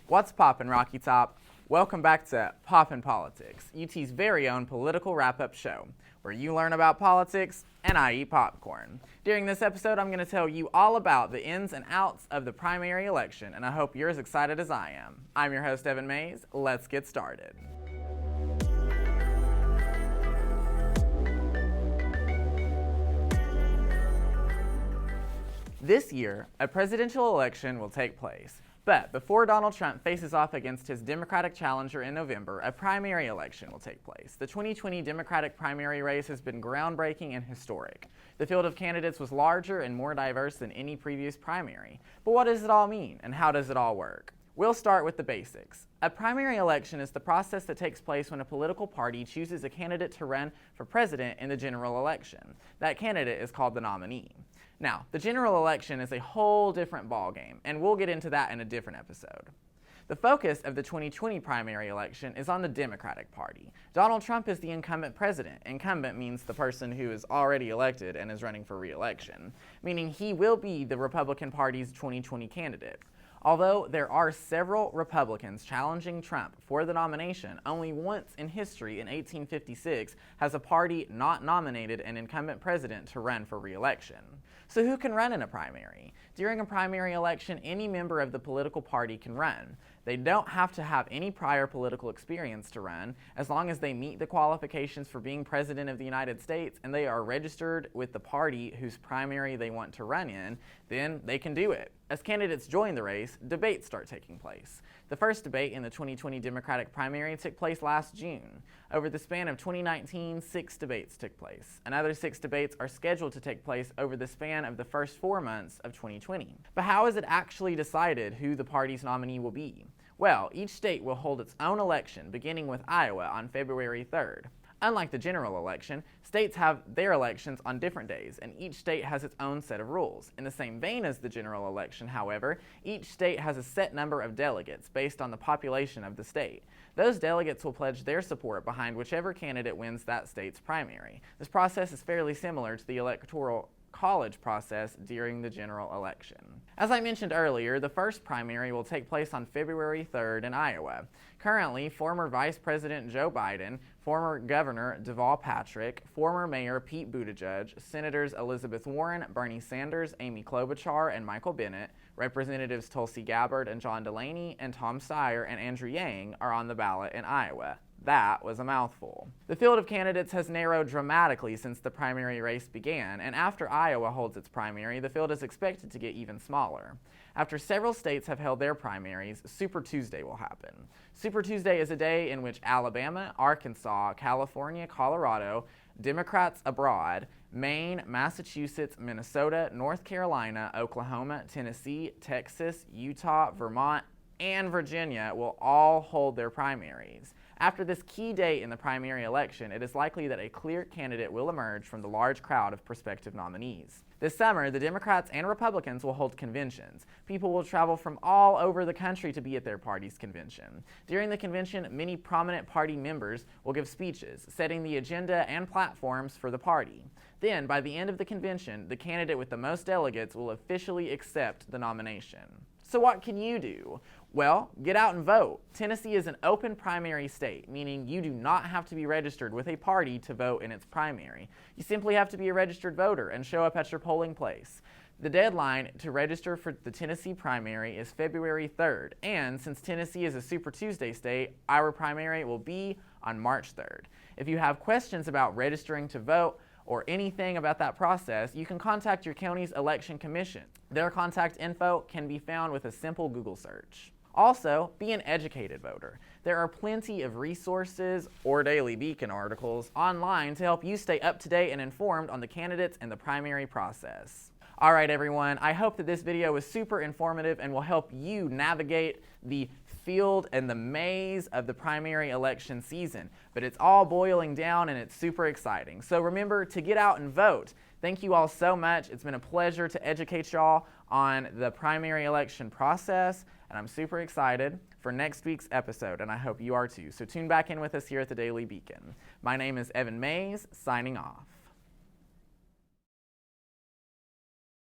What's poppin', Rocky Top? Welcome back to Poppin Politics, UT's very own political wrap-up show, where you learn about politics and I eat popcorn. During this episode, I'm going to tell you all about the ins and outs of the primary election, and I hope you're as excited as I am. I'm your host, Evan Mays. Let's get started. This year, a presidential election will take place. But before Donald Trump faces off against his Democratic challenger in November, a primary election will take place. The 2020 Democratic primary race has been groundbreaking and historic. The field of candidates was larger and more diverse than any previous primary. But what does it all mean, and how does it all work? We'll start with the basics. A primary election is the process that takes place when a political party chooses a candidate to run for president in the general election. That candidate is called the nominee. Now, the general election is a whole different ballgame, and we'll get into that in a different episode. The focus of the 2020 primary election is on the Democratic Party. Donald Trump is the incumbent president. Incumbent means the person who is already elected and is running for re-election, meaning he will be the Republican Party's 2020 candidate. Although there are several Republicans challenging Trump for the nomination, only once in history in 1856 has a party not nominated an incumbent president to run for re-election. So who can run in a primary? During a primary election, any member of the political party can run. They don't have to have any prior political experience to run, as long as they meet the qualifications for being president of the United States and they are registered with the party whose primary they want to run in, then they can do it. As candidates join the race, debates start taking place. The first debate in the 2020 Democratic primary took place last June. Over the span of 2019, 6 debates took place. Another 6 debates are scheduled to take place over the span of the first 4 months of 2020. But how is it actually decided who the party's nominee will be? Well, each state will hold its own election, beginning with Iowa on February 3rd. Unlike the general election, states have their elections on different days, and each state has its own set of rules. In the same vein as the general election, however, each state has a set number of delegates based on the population of the state. Those delegates will pledge their support behind whichever candidate wins that state's primary. This process is fairly similar to the electoral college process during the general election. As I mentioned earlier, the first primary will take place on February 3rd in Iowa. Currently, former Vice President Joe Biden, former Governor Deval Patrick, former Mayor Pete Buttigieg, Senators Elizabeth Warren, Bernie Sanders, Amy Klobuchar, and Michael Bennet, Representatives Tulsi Gabbard and John Delaney, and Tom Steyer and Andrew Yang are on the ballot in Iowa. That was a mouthful. The field of candidates has narrowed dramatically since the primary race began, and after Iowa holds its primary, the field is expected to get even smaller. After several states have held their primaries, Super Tuesday will happen. Super Tuesday is a day in which Alabama, Arkansas, California, Colorado, Democrats abroad, Maine, Massachusetts, Minnesota, North Carolina, Oklahoma, Tennessee, Texas, Utah, Vermont, and Virginia will all hold their primaries. After this key date in the primary election, it is likely that a clear candidate will emerge from the large crowd of prospective nominees. This summer, the Democrats and Republicans will hold conventions. People will travel from all over the country to be at their party's convention. During the convention, many prominent party members will give speeches, setting the agenda and platforms for the party. Then, by the end of the convention, the candidate with the most delegates will officially accept the nomination. So what can you do? Well, get out and vote. Tennessee is an open primary state, meaning you do not have to be registered with a party to vote in its primary. You simply have to be a registered voter and show up at your polling place. The deadline to register for the Tennessee primary is February 3rd, and since Tennessee is a Super Tuesday state, our primary will be on March 3rd. If you have questions about registering to vote, or anything about that process, you can contact your county's election commission. Their contact info can be found with a simple Google search. Also, be an educated voter. There are plenty of resources or Daily Beacon articles online to help you stay up to date and informed on the candidates and the primary process. All right, everyone, I hope that this video was super informative and will help you navigate the field and the maze of the primary election season. But it's all boiling down and it's super exciting. So remember to get out and vote. Thank you all so much. It's been a pleasure to educate y'all on the primary election process, and I'm super excited for next week's episode, and I hope you are too. So tune back in with us here at the Daily Beacon. My name is Evan Mays, signing off.